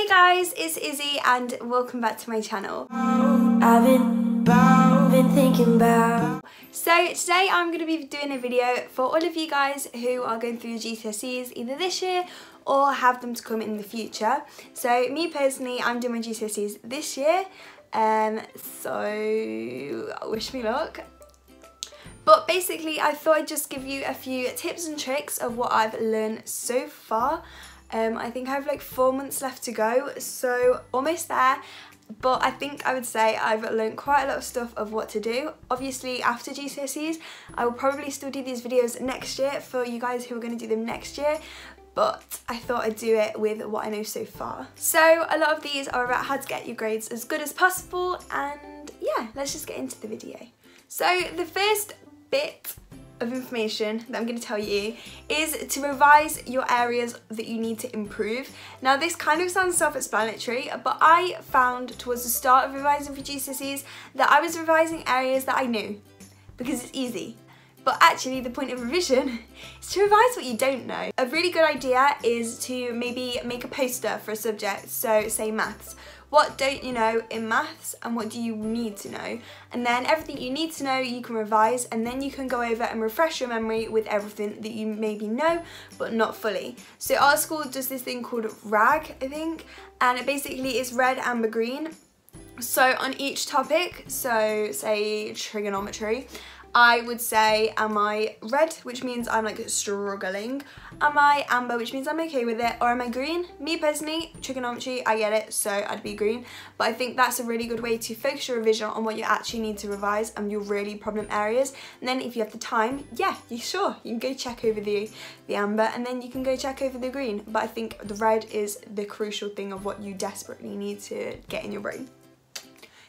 Hey guys, it's Izzy and welcome back to my channel. I've been thinking about. So today I'm going to be doing a video for all of you guys who are going through your GCSEs either this year or have them to come in the future. So me personally, I'm doing my GCSEs this year, so wish me luck. But basically I thought I'd just give you a few tips and tricks of what I've learned so far. I think I have like 4 months left to go, so almost there. But I think I would say I've learned quite a lot of stuff of what to do. Obviously after GCSEs, I will probably still do these videos next year for you guys who are going to do them next year. But I thought I'd do it with what I know so far. So a lot of these are about how to get your grades as good as possible, and yeah, let's just get into the video. So the first bit of information that I'm going to tell you is to revise your areas that you need to improve. Now this kind of sounds self-explanatory, but I found towards the start of revising for GCSEs that I was revising areas that I knew because it's easy. But actually the point of revision is to revise what you don't know. A really good idea is to maybe make a poster for a subject, so say maths. What don't you know in maths and what do you need to know? And then everything you need to know you can revise, and then you can go over and refresh your memory with everything that you maybe know but not fully. So our school does this thing called RAG, I think, and it basically is red, amber, green. So on each topic, so say trigonometry, I would say, am I red, which means I'm like struggling, am I amber, which means I'm okay with it, or am I green? Me personally, trigonometry, I get it, so I'd be green. But I think that's a really good way to focus your revision on what you actually need to revise and your really problem areas. And then if you have the time, yeah, you can go check over the amber, and then you can go check over the green. But I think the red is the crucial thing of what you desperately need to get in your brain.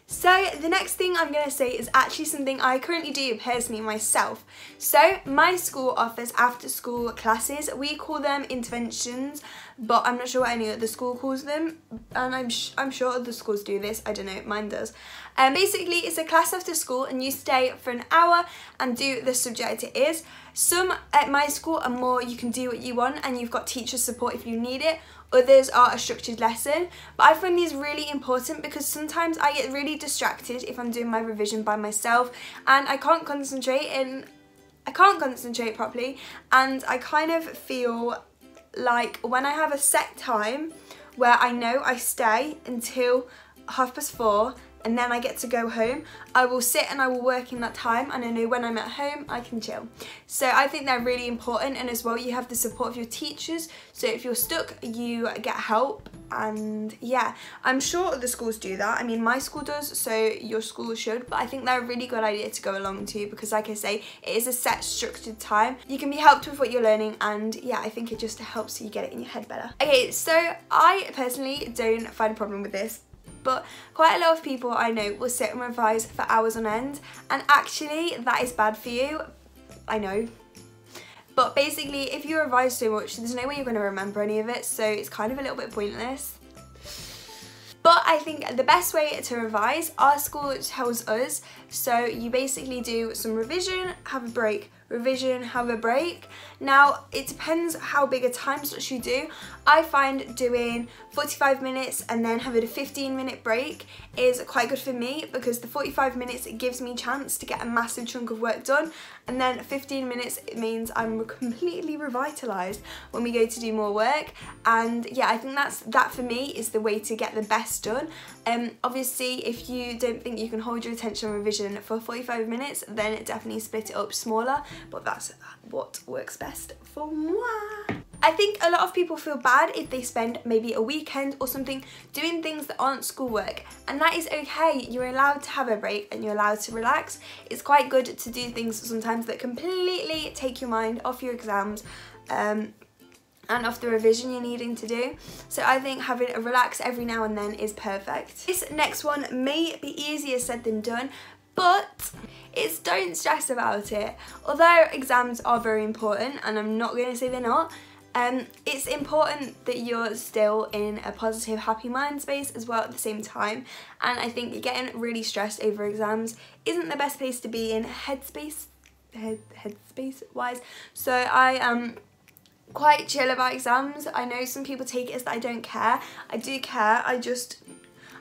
So the next thing I'm going to say is actually something I currently do personally myself. So my school offers after school classes. We call them interventions, but I'm not sure what any other school calls them, and I'm sure other schools do this, I don't know, mine does. Basically it's a class after school and you stay for an hour and do the subject it is. Some at my school are more you can do what you want and you've got teacher support if you need it. Others are a structured lesson, but I find these really important because sometimes I get really distracted if I'm doing my revision by myself and I can't concentrate properly, and I kind of feel like when I have a set time where I know I stay until 4:30 and then I get to go home, I will sit and I will work in that time, and I know when I'm at home I can chill. So I think they're really important, and as well you have the support of your teachers, so if you're stuck you get help. And yeah, I'm sure other schools do that. I mean my school does, so your school should, but I think they're a really good idea to go along to because like I say, it is a set structured time. You can be helped with what you're learning, and yeah, I think it just helps you get it in your head better. Okay, so I personally don't find a problem with this, but quite a lot of people I know will sit and revise for hours on end, and actually that is bad for you, I know. But basically if you revise so much, there's no way you're going to remember any of it, so it's kind of a little bit pointless. But I think the best way to revise, our school tells us, so you basically do some revision, have a break, revision, have a break. Now it depends how big a time slot you do. I find doing 45 minutes and then having a 15-minute break is quite good for me because the 45 minutes it gives me a chance to get a massive chunk of work done, and then 15 minutes it means I'm completely revitalised when we go to do more work. And yeah, I think that for me is the way to get the best done. Obviously if you don't think you can hold your attention on revision for 45 minutes, then definitely split it up smaller, but that's what works best for moi. I think a lot of people feel bad if they spend maybe a weekend or something doing things that aren't schoolwork, and that is okay. You're allowed to have a break and you're allowed to relax. It's quite good to do things sometimes that completely take your mind off your exams and off the revision you're needing to do. So I think having a relax every now and then is perfect. This next one may be easier said than done, but it's don't stress about it. Although exams are very important, and I'm not going to say they're not, it's important that you're still in a positive, happy mind space as well at the same time. And I think getting really stressed over exams isn't the best place to be in headspace wise. So I quite chill about exams. I know some people take it as that I don't care. I do care.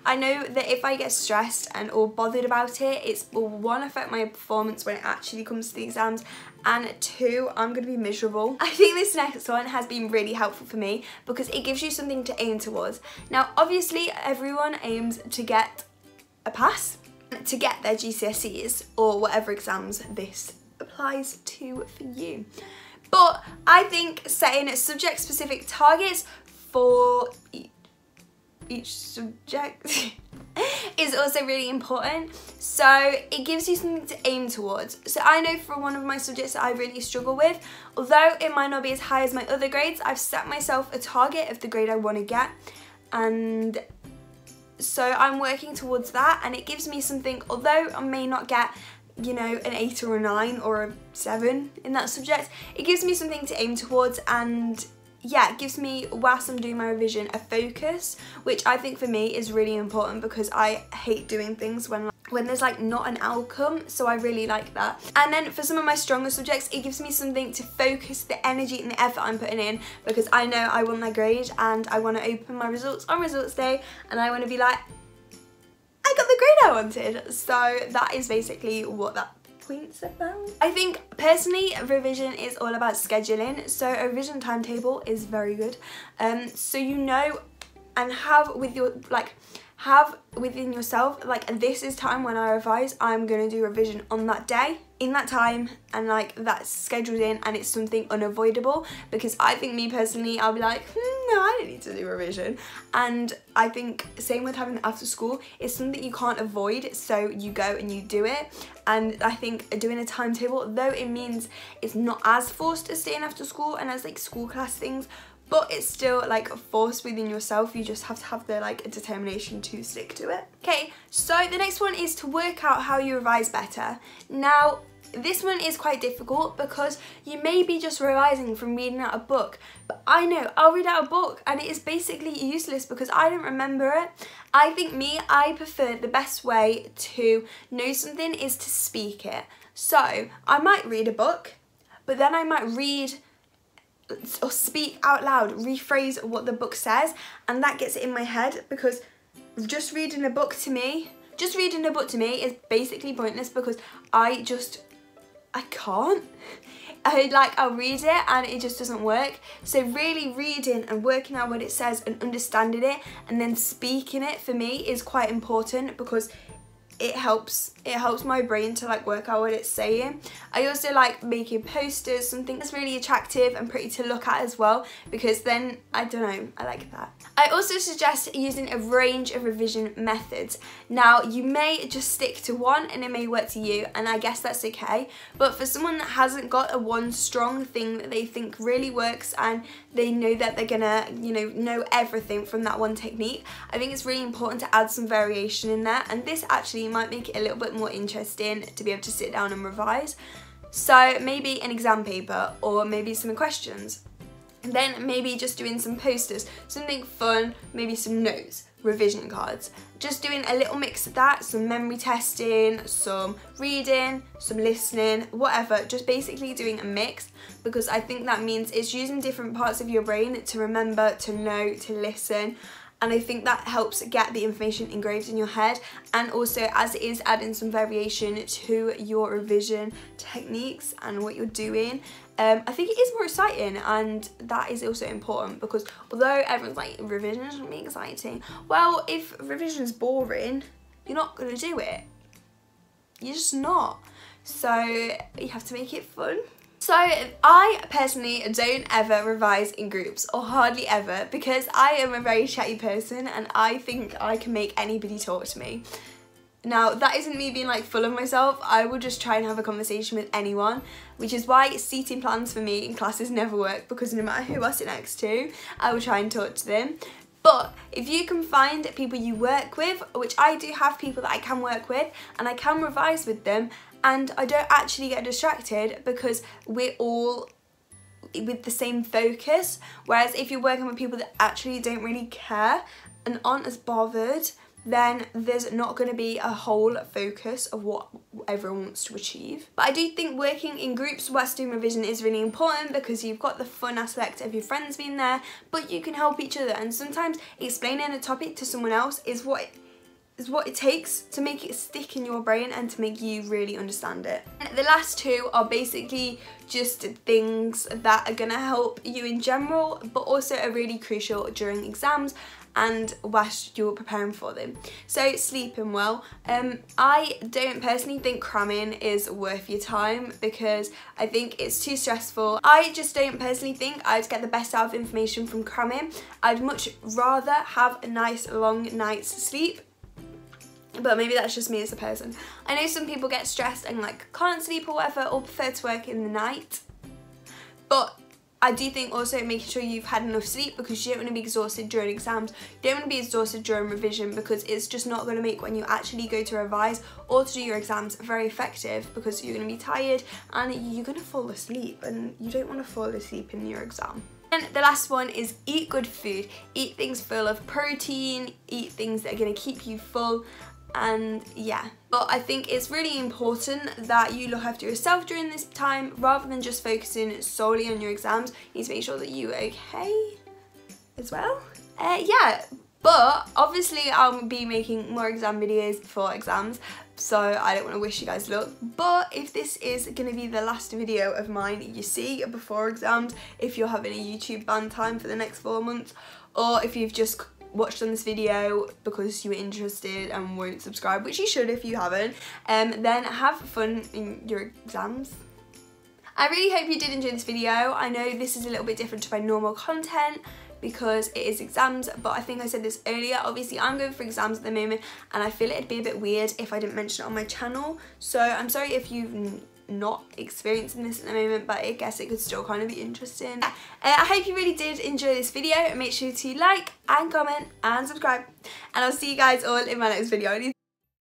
I know that if I get stressed and or bothered about it, it's will one, affect my performance when it actually comes to the exams, and two, I'm going to be miserable. I think this next one has been really helpful for me because it gives you something to aim towards. Now obviously everyone aims to get a pass, to get their GCSEs or whatever exams this applies to for you. But I think setting subject specific targets for each subject is also really important, so it gives you something to aim towards. So I know for one of my subjects that I really struggle with, although it might not be as high as my other grades, I've set myself a target of the grade I want to get, and so I'm working towards that, and it gives me something, although I may not get, you know, an 8 or a 9 or a 7 in that subject, it gives me something to aim towards, and yeah, it gives me, whilst I'm doing my revision, a focus, which I think for me is really important because I hate doing things when there's like not an outcome, so I really like that. And then for some of my stronger subjects, it gives me something to focus the energy and the effort I'm putting in, because I know I want that grade and I want to open my results on results day and I want to be like, I got the grade I wanted. So that is basically what that point's about. I think personally revision is all about scheduling, so a revision timetable is very good, so you know and have within yourself, like, this is time when I revise, I'm going to do revision on that day, in that time, and like that's scheduled in, and it's something unavoidable, because I think me personally, I'll be like, no, I don't need to do revision. And I think same with having after school, it's something you can't avoid, so you go and you do it. And I think doing a timetable, though it means it's not as forced as staying after school and as like school class things, but it's still like a force within yourself. You just have to have the like determination to stick to it. Okay, so the next one is to work out how you revise better. Now, this one is quite difficult because you may be just revising from reading out a book, but I know I'll read out a book and it is basically useless because I don't remember it. I think I prefer the best way to know something is to speak it. So I might read a book, but then I might read or speak out loud, rephrase what the book says, and that gets it in my head, because just reading a book to me is basically pointless because I can't. I'll read it and it just doesn't work. So really reading and working out what it says and understanding it and then speaking it for me is quite important, because it helps my brain to like work out what it's saying. I also like making posters, something that's really attractive and pretty to look at as well, because then, I don't know, I like that. I also suggest using a range of revision methods. Now, you may just stick to one and it may work to you, and I guess that's okay, but for someone that hasn't got a one strong thing that they think really works and they know that they're gonna, you know everything from that one technique, I think it's really important to add some variation in there, and this actually might make it a little bit more interesting to be able to sit down and revise. So maybe an exam paper, or maybe some questions, and then maybe just doing some posters, something fun, maybe some notes, revision cards, just doing a little mix of that, some memory testing, some reading, some listening, whatever, just basically doing a mix, because I think that means it's using different parts of your brain to remember, to know, to listen. And I think that helps get the information engraved in your head, and also, as it is, adding some variation to your revision techniques and what you're doing. I think it is more exciting, and that is also important, because although everyone's like, revision shouldn't be exciting, well, if revision's boring, you're not going to do it. You're just not. So you have to make it fun. So I personally don't ever revise in groups, or hardly ever, because I am a very chatty person and I think I can make anybody talk to me. Now, that isn't me being like full of myself. I will just try and have a conversation with anyone, which is why seating plans for me in classes never work, because no matter who I sit next to, I will try and talk to them. But if you can find people you work with, which I do have people that I can work with and I can revise with them, and I don't actually get distracted because we're all with the same focus. Whereas if you're working with people that actually don't really care and aren't as bothered, then there's not going to be a whole focus of what everyone wants to achieve. But I do think working in groups whilst doing revision is really important, because you've got the fun aspect of your friends being there, but you can help each other, and sometimes explaining a topic to someone else is what it takes to make it stick in your brain and to make you really understand it. And the last two are basically just things that are going to help you in general, but also are really crucial during exams and whilst you're preparing for them. So sleeping well. I don't personally think cramming is worth your time, because I think it's too stressful. I just don't personally think I'd get the best out of information from cramming. I'd much rather have a nice long night's sleep. But maybe that's just me as a person. I know some people get stressed and like can't sleep or whatever, or prefer to work in the night. But I do think also making sure you've had enough sleep, because you don't want to be exhausted during exams. You don't want to be exhausted during revision, because it's just not going to make when you actually go to revise or to do your exams very effective, because you're going to be tired and you're going to fall asleep, and you don't want to fall asleep in your exam. And the last one is eat good food. Eat things full of protein, eat things that are going to keep you full. And yeah, but I think it's really important that you look after yourself during this time, rather than just focusing solely on your exams. You need to make sure that you're okay as well. Yeah, but obviously I'll be making more exam videos for exams, so I don't want to wish you guys luck. But if this is going to be the last video of mine you see before exams, if you're having a YouTube ban time for the next 4 months, or if you've just watched on this video because you were interested and won't subscribe, which you should if you haven't, then have fun in your exams. I really hope you did enjoy this video. I know this is a little bit different to my normal content because it is exams, but I think I said this earlier, obviously I'm going for exams at the moment, and I feel it'd be a bit weird if I didn't mention it on my channel. So I'm sorry if you've not experiencing this at the moment, but I guess it could still kind of be interesting. I hope you really did enjoy this video, and make sure to like and comment and subscribe, and I'll see you guys all in my next video.